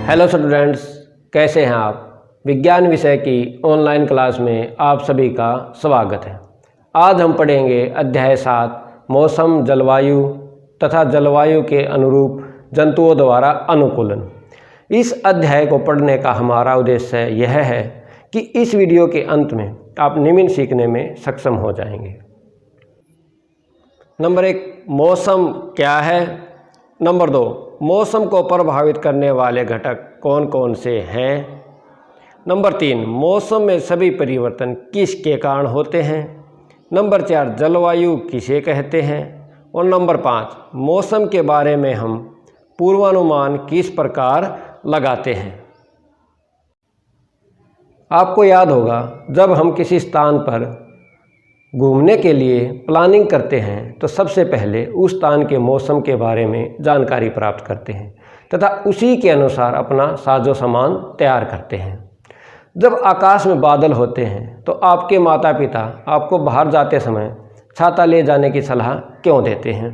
Hello students, कैसे हैं आप। विज्ञान विषय की ऑनलाइन क्लास में आप सभी का स्वागत है। आज हम पढ़ेंगे अध्याय 7 मौसम जलवायु तथा जलवायु के अनुरूप जंतुओं द्वारा अनुकूलन। इस अध्याय को पढ़ने का हमारा उद्देश्य यह है कि इस वीडियो के अंत में आप निम्न सीखने में सक्षम हो जाएंगे। नंबर 1, मौसम क्या है। नंबर 2, मौसम को प्रभावित करने वाले घटक कौन कौन से हैं। नंबर 3, मौसम में सभी परिवर्तन किसके कारण होते हैं। नंबर 4, जलवायु किसे कहते हैं। और नंबर 5, मौसम के बारे में हम पूर्वानुमान किस प्रकार लगाते हैं। आपको याद होगा, जब हम किसी स्थान पर घूमने के लिए प्लानिंग करते हैं तो सबसे पहले उस स्थान के मौसम के बारे में जानकारी प्राप्त करते हैं तथा उसी के अनुसार अपना साजो सामान तैयार करते हैं। जब आकाश में बादल होते हैं तो आपके माता पिता आपको बाहर जाते समय छाता ले जाने की सलाह क्यों देते हैं।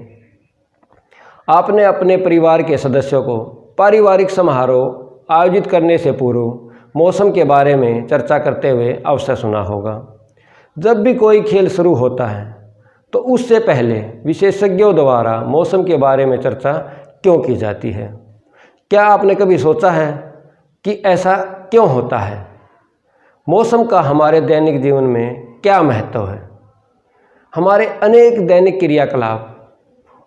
आपने अपने परिवार के सदस्यों को पारिवारिक समारोह आयोजित करने से पूर्व मौसम के बारे में चर्चा करते हुए अवश्य सुना होगा। जब भी कोई खेल शुरू होता है तो उससे पहले विशेषज्ञों द्वारा मौसम के बारे में चर्चा क्यों की जाती है। क्या आपने कभी सोचा है कि ऐसा क्यों होता है। मौसम का हमारे दैनिक जीवन में क्या महत्व है। हमारे अनेक दैनिक क्रियाकलाप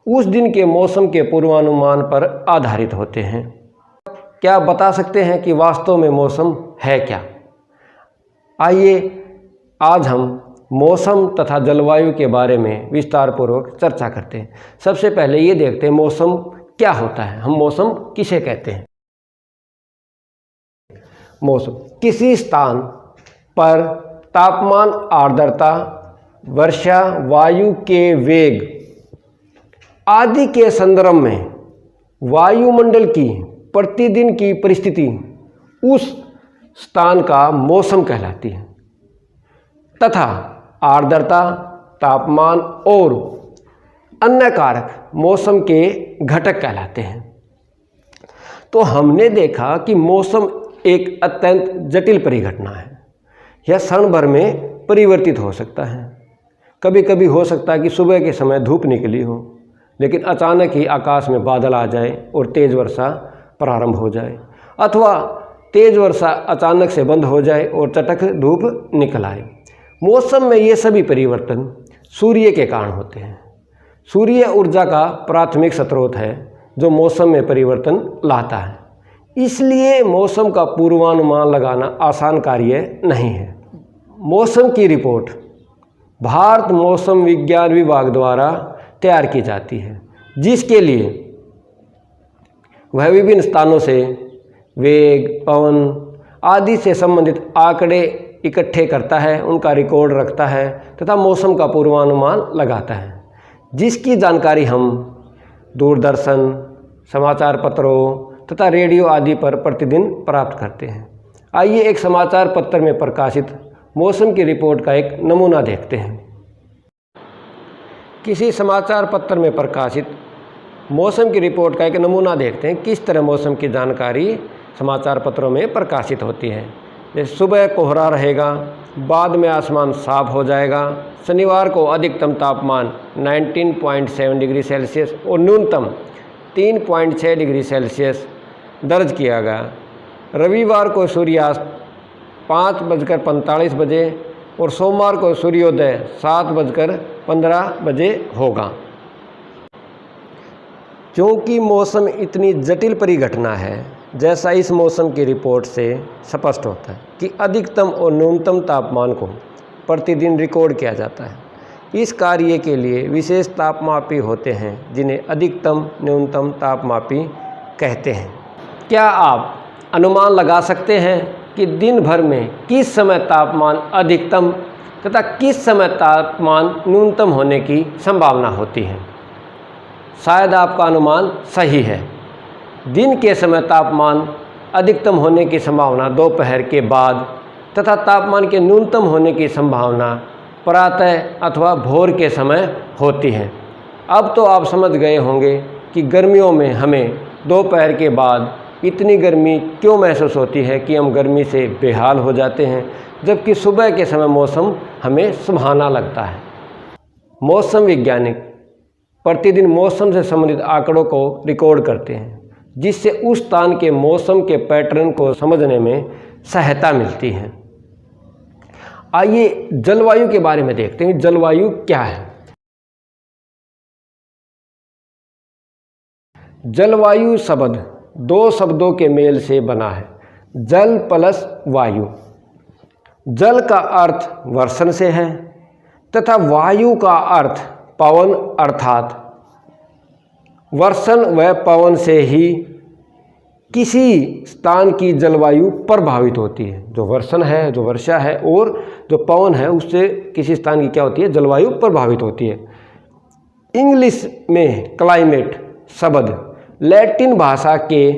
उस दिन के मौसम के पूर्वानुमान पर आधारित होते हैं। क्या आप बता सकते हैं कि वास्तव में मौसम है क्या। आइए आज हम मौसम तथा जलवायु के बारे में विस्तार पूर्वक चर्चा करते हैं। सबसे पहले ये देखते हैं मौसम क्या होता है, हम मौसम किसे कहते हैं। मौसम किसी स्थान पर तापमान, आर्द्रता, वर्षा, वायु के वेग आदि के संदर्भ में वायुमंडल की प्रतिदिन की परिस्थिति उस स्थान का मौसम कहलाती है तथा आर्द्रता, तापमान और अन्य कारक मौसम के घटक कहलाते हैं। तो हमने देखा कि मौसम एक अत्यंत जटिल परिघटना है। यह क्षण भर में परिवर्तित हो सकता है। कभी कभी हो सकता है कि सुबह के समय धूप निकली हो लेकिन अचानक ही आकाश में बादल आ जाए और तेज़ वर्षा प्रारंभ हो जाए, अथवा तेज़ वर्षा अचानक से बंद हो जाए और चटक धूप निकल आए। मौसम में ये सभी परिवर्तन सूर्य के कारण होते हैं। सूर्य ऊर्जा का प्राथमिक स्रोत है जो मौसम में परिवर्तन लाता है। इसलिए मौसम का पूर्वानुमान लगाना आसान कार्य नहीं है। मौसम की रिपोर्ट भारत मौसम विज्ञान विभाग द्वारा तैयार की जाती है, जिसके लिए वह विभिन्न स्थानों से वेग, पवन आदि से संबंधित आंकड़े इकट्ठे करता है, उनका रिकॉर्ड रखता है तथा मौसम का पूर्वानुमान लगाता है, जिसकी जानकारी हम दूरदर्शन, समाचार पत्रों तथा रेडियो आदि पर प्रतिदिन प्राप्त करते हैं। आइए एक समाचार पत्र में प्रकाशित मौसम की रिपोर्ट का एक नमूना देखते हैं। किसी समाचार पत्र में प्रकाशित मौसम की रिपोर्ट का एक नमूना देखते हैं। किस तरह मौसम की जानकारी समाचार पत्रों में प्रकाशित होती है। जैसे सुबह कोहरा रहेगा, बाद में आसमान साफ हो जाएगा। शनिवार को अधिकतम तापमान 19.7 डिग्री सेल्सियस और न्यूनतम 3.6 डिग्री सेल्सियस दर्ज किया गया। रविवार को सूर्यास्त 5:45 बजे और सोमवार को सूर्योदय 7:15 बजे होगा। क्योंकि मौसम इतनी जटिल परिघटना है, जैसा इस मौसम की रिपोर्ट से स्पष्ट होता है कि अधिकतम और न्यूनतम तापमान को प्रतिदिन रिकॉर्ड किया जाता है। इस कार्य के लिए विशेष तापमापी होते हैं जिन्हें अधिकतम न्यूनतम तापमापी कहते हैं। क्या आप अनुमान लगा सकते हैं कि दिन भर में किस समय तापमान अधिकतम तथा किस समय तापमान न्यूनतम होने की संभावना होती है। शायद आपका अनुमान सही है। दिन के समय तापमान अधिकतम होने की संभावना दोपहर के बाद तथा तापमान के न्यूनतम होने की संभावना प्रातः अथवा भोर के समय होती है। अब तो आप समझ गए होंगे कि गर्मियों में हमें दोपहर के बाद इतनी गर्मी क्यों महसूस होती है कि हम गर्मी से बेहाल हो जाते हैं, जबकि सुबह के समय मौसम हमें सुहाना लगता है। मौसम वैज्ञानिक प्रतिदिन मौसम से संबंधित आंकड़ों को रिकॉर्ड करते हैं, जिससे उस स्थान के मौसम के पैटर्न को समझने में सहायता मिलती है। आइए जलवायु के बारे में देखते हैं। जलवायु क्या है? जलवायु शब्द दो शब्दों के मेल से बना है, जल प्लस वायु। जल का अर्थ वर्षण से है तथा वायु का अर्थ पवन, अर्थात वर्षण व पवन से ही किसी स्थान की जलवायु प्रभावित होती है। जो वर्षण है, जो वर्षा है और जो पवन है, उससे किसी स्थान की क्या होती है? जलवायु प्रभावित होती है। इंग्लिश में क्लाइमेट शब्द लैटिन भाषा के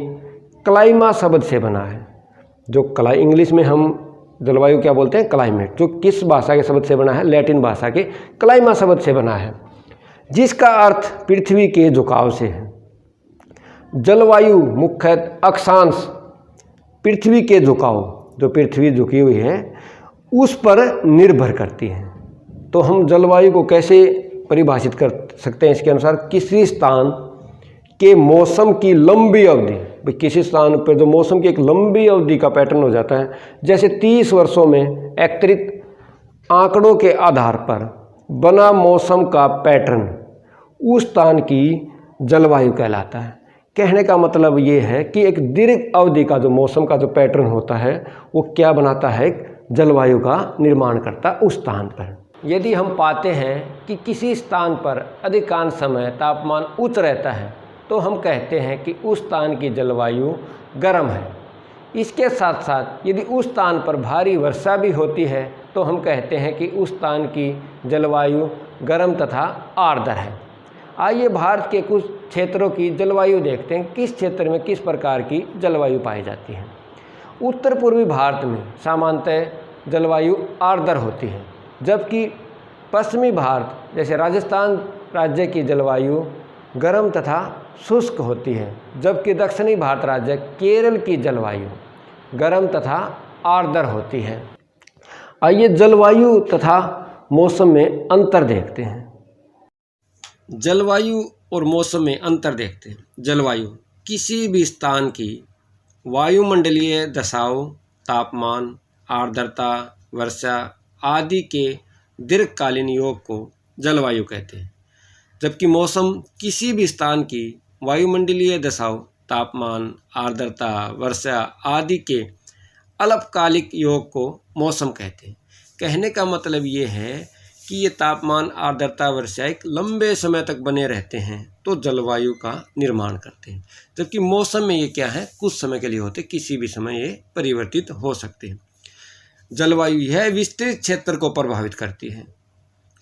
क्लाइमा शब्द से बना है। जो इंग्लिश में हम जलवायु क्या बोलते हैं? क्लाइमेट। जो किस भाषा के शब्द से बना है? लैटिन भाषा के क्लाइमा शब्द से बना है, जिसका अर्थ पृथ्वी के झुकाव से है। जलवायु मुख्यतः अक्षांश, पृथ्वी के झुकाव, जो पृथ्वी झुकी हुई है उस पर निर्भर करती है। तो हम जलवायु को कैसे परिभाषित कर सकते हैं? इसके अनुसार किसी स्थान के मौसम की लंबी अवधि, किसी स्थान पर जो मौसम की एक लंबी अवधि का पैटर्न हो जाता है, जैसे 30 वर्षों में एकत्रित आंकड़ों के आधार पर बना मौसम का पैटर्न, उस स्थान की जलवायु कहलाता है। कहने का मतलब ये है कि एक दीर्घ अवधि का जो मौसम का जो पैटर्न होता है वो क्या बनाता है? जलवायु का निर्माण करता है उस स्थान पर। यदि हम पाते हैं कि किसी स्थान पर अधिकांश समय तापमान उच्च रहता है तो हम कहते हैं कि उस स्थान की जलवायु गर्म है। इसके साथ साथ यदि उस स्थान पर भारी वर्षा भी होती है तो हम कहते हैं कि उस स्थान की जलवायु गर्म तथा आर्द्र है। आइए भारत के कुछ क्षेत्रों की जलवायु देखते हैं, किस क्षेत्र में किस प्रकार की जलवायु पाई जाती है। उत्तर पूर्वी भारत में सामान्यतः जलवायु आर्द्र होती है, जबकि पश्चिमी भारत जैसे राजस्थान राज्य की जलवायु गर्म तथा शुष्क होती है, जबकि दक्षिणी भारत राज्य केरल की जलवायु गर्म तथा आर्द्र होती है। आइए जलवायु तथा मौसम में अंतर देखते हैं। जलवायु और मौसम में अंतर देखते हैं। जलवायु किसी भी स्थान की वायुमंडलीय दशाओं, तापमान, आर्द्रता, वर्षा आदि के दीर्घकालीन योग को जलवायु कहते हैं, जबकि मौसम किसी भी स्थान की वायुमंडलीय दशाओं, तापमान, आर्द्रता, वर्षा आदि के अल्पकालिक योग को मौसम कहते हैं। कहने का मतलब ये है कि ये तापमान, आर्द्रता, वर्षा एक लंबे समय तक बने रहते हैं तो जलवायु का निर्माण करते हैं, जबकि मौसम में ये क्या है? कुछ समय के लिए होते, किसी भी समय ये परिवर्तित हो सकते हैं। जलवायु यह विस्तृत क्षेत्र को प्रभावित करती है,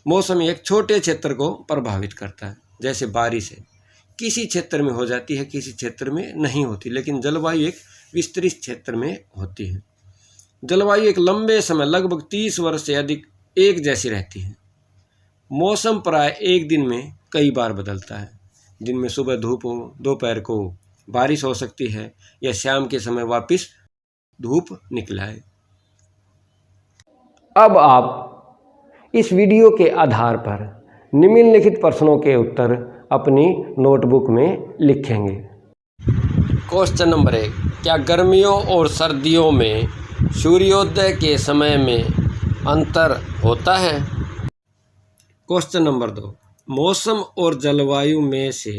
मौसम एक छोटे क्षेत्र को प्रभावित करता है। जैसे बारिश है, किसी क्षेत्र में हो जाती है, किसी क्षेत्र में नहीं होती, लेकिन जलवायु एक विस्तृत क्षेत्र में होती है। जलवायु एक लंबे समय लगभग 30 वर्ष से अधिक एक जैसी रहती है। मौसम प्राय एक दिन में कई बार बदलता है। दिन में सुबह धूप हो, दोपहर को बारिश हो सकती है या शाम के समय वापस धूप निकलाए। अब आप इस वीडियो के आधार पर निम्नलिखित प्रश्नों के उत्तर अपनी नोटबुक में लिखेंगे। क्वेश्चन नंबर 1, क्या गर्मियों और सर्दियों में सूर्योदय के समय में अंतर होता है? क्वेश्चन नंबर 2, मौसम और जलवायु में से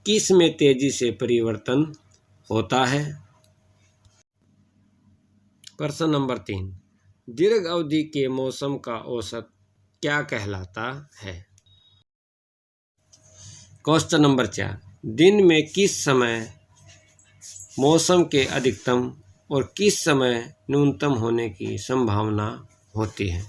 किस में तेजी से परिवर्तन होता है? प्रश्न नंबर 3, दीर्घ अवधि के मौसम का औसत क्या कहलाता है? क्वेश्चन नंबर 4, दिन में किस समय मौसम के अधिकतम और किस समय न्यूनतम होने की संभावना होती है?